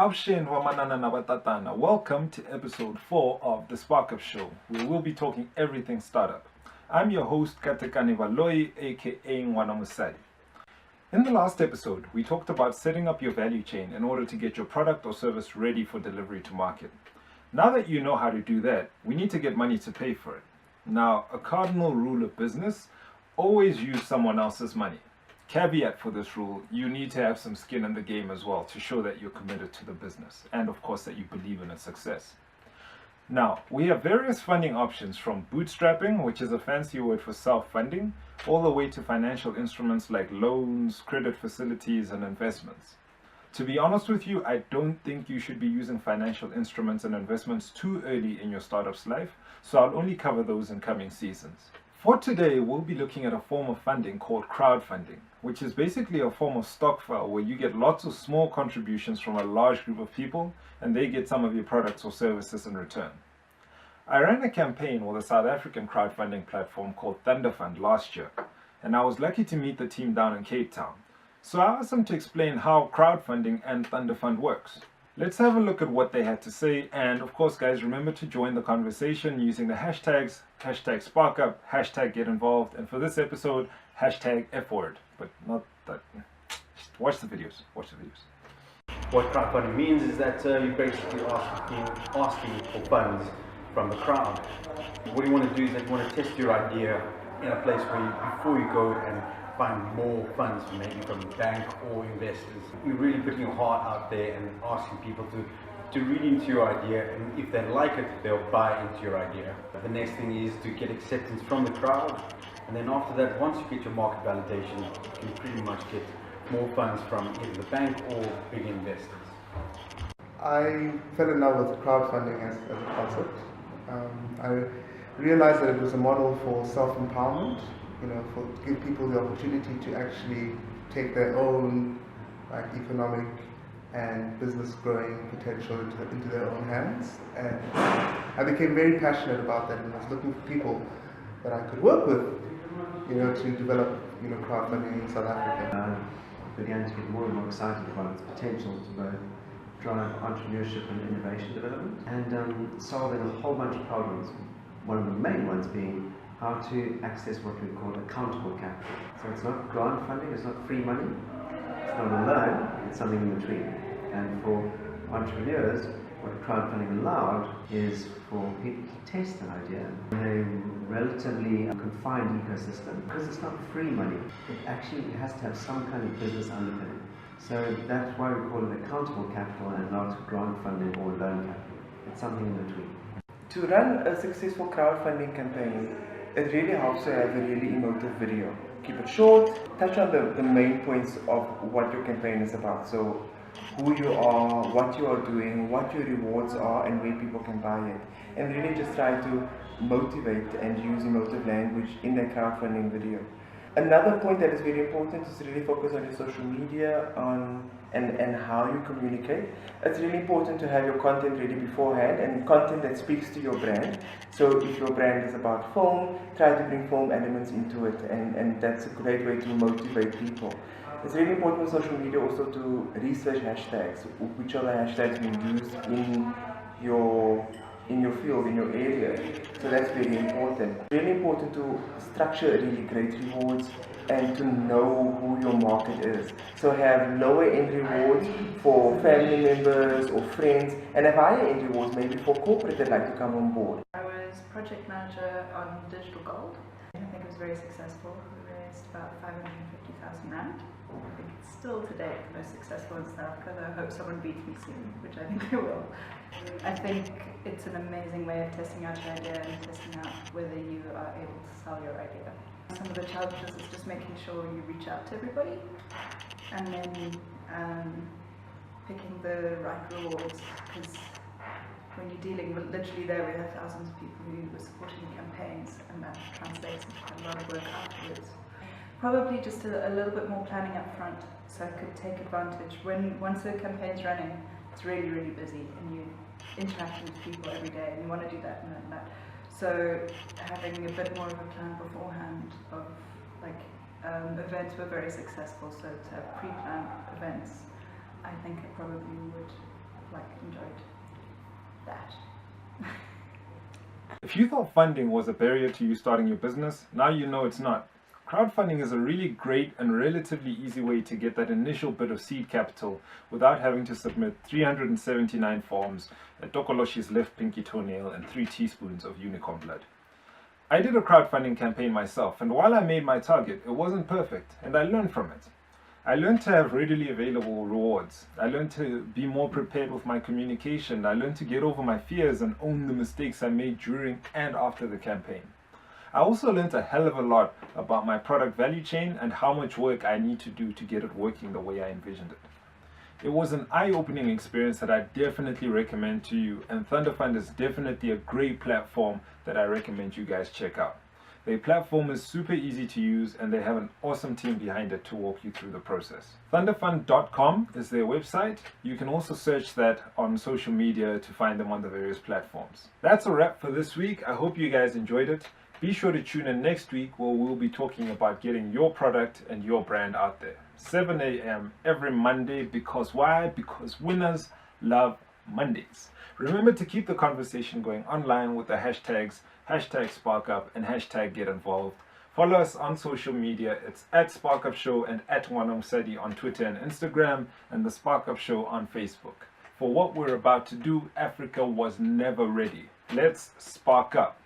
Avshin Wamanana Nabatatana. Welcome to episode 4 of the Sparkup show, where we'll be talking everything startup. I'm your host Katekani Valoi, aka Mwanamusadi. In the last episode, we talked about setting up your value chain in order to get your product or service ready for delivery to market. Now that you know how to do that, we need to get money to pay for it. Now, a cardinal rule of business: always use someone else's money. Caveat for this rule: you need to have some skin in the game as well to show that you're committed to the business and of course that you believe in its success. Now, we have various funding options from bootstrapping, which is a fancy word for self-funding, all the way to financial instruments like loans, credit facilities, and investments. To be honest with you, I don't think you should be using financial instruments and investments too early in your startup's life, so I'll only cover those in coming seasons. For today, we'll be looking at a form of funding called crowdfunding, which is basically a form of stockfile where you get lots of small contributions from a large group of people and they get some of your products or services in return. I ran a campaign with a South African crowdfunding platform called Thundafund last year, and I was lucky to meet the team down in Cape Town. So I asked them to explain how crowdfunding and Thundafund works. Let's have a look at what they had to say, and of course guys, remember to join the conversation using the hashtags, hashtag Sparkup, hashtag get involved, and for this episode, hashtag F-word, but not that. Just watch the videos. What crowdfunding means is that you're basically asking for funds from the crowd. What you want to do is that you want to test your idea in a place where before you go and find more funds, maybe from the bank or investors. You're really putting your heart out there and asking people to read into your idea, and if they like it, they'll buy into your idea. The next thing is to get acceptance from the crowd, and then after that, once you get your market validation, you can pretty much get more funds from either the bank or big investors. I fell in love with crowdfunding as a concept. I realized that it was a model for self-empowerment, for give people the opportunity to actually take their own economic and business growing potential into their own hands. And I became very passionate about that, and I was looking for people that I could work with, to develop, crowdfunding in South Africa. I began to get more and more excited about its potential to both drive entrepreneurship and innovation development and solving a whole bunch of problems. One of the main ones being how to access what we call accountable capital. So it's not grant funding, it's not free money, it's not a loan, it's something in between. And for entrepreneurs, what crowdfunding allowed is for people to test an idea in a relatively confined ecosystem. Because it's not free money, it actually has to have some kind of business underpinning. So that's why we call it accountable capital and not grant funding or loan capital. It's something in between. To run a successful crowdfunding campaign, it really helps to have a really emotive video. Keep it short, touch on the main points of what your campaign is about. So who you are, what you are doing, what your rewards are, and where people can buy it. And really just try to motivate and use emotive language in that crowdfunding video. Another point that is very important is to really focus on your social media and how you communicate. It's really important to have your content ready beforehand and content that speaks to your brand. So if your brand is about film, try to bring film elements into it, and that's a great way to motivate people. It's really important with social media also to research hashtags, which are the hashtags being used in your field, in your area. So that's very important. Really important to structure really great rewards and to know who your market is. So have lower end rewards for family members or friends, and have higher end rewards maybe for corporate that like to come on board. I was project manager on Digital Gold. I think it was very successful. We raised about 550,000 rand. I think it's still today the most successful in South Africa, though I hope someone beats me soon, which I think they will. I think it's an amazing way of testing out your idea and testing out whether you are able to sell your idea. Some of the challenges is just making sure you reach out to everybody and then picking the right rewards, because when you're dealing with, literally there we have thousands of people who were supporting campaigns, and that translates into quite a lot of work afterwards. Probably just a little bit more planning up front, so I could take advantage. Once the campaign's running, it's really, really busy, and you're interacting with people every day, and you want to do that and that. So having a bit more of a plan beforehand of events were very successful, so to have pre-planned events, I think it probably would like enjoyed that. If you thought funding was a barrier to you starting your business, now you know it's not. Crowdfunding is a really great and relatively easy way to get that initial bit of seed capital without having to submit 379 forms, a Tokoloshi's left pinky toenail, and 3 teaspoons of unicorn blood. I did a crowdfunding campaign myself, and while I made my target, it wasn't perfect, and I learned from it. I learned to have readily available rewards. I learned to be more prepared with my communication. I learned to get over my fears and own the mistakes I made during and after the campaign. I also learned a hell of a lot about my product value chain and how much work I need to do to get it working the way I envisioned it. It was an eye-opening experience that I definitely recommend to you, and Thundafund is definitely a great platform that I recommend you guys check out. Their platform is super easy to use, and they have an awesome team behind it to walk you through the process. Thundafund.com is their website. You can also search that on social media to find them on the various platforms. That's a wrap for this week. I hope you guys enjoyed it. Be sure to tune in next week where we'll be talking about getting your product and your brand out there. 7 a.m. every Monday. Because why? Because winners love Mondays. Remember to keep the conversation going online with the hashtags #Sparkup and #GetInvolved. Follow us on social media. It's @Sparkup Show and @Mwanamsadi on Twitter and Instagram, and the Sparkup Show on Facebook. For what we're about to do, Africa was never ready. Let's spark up.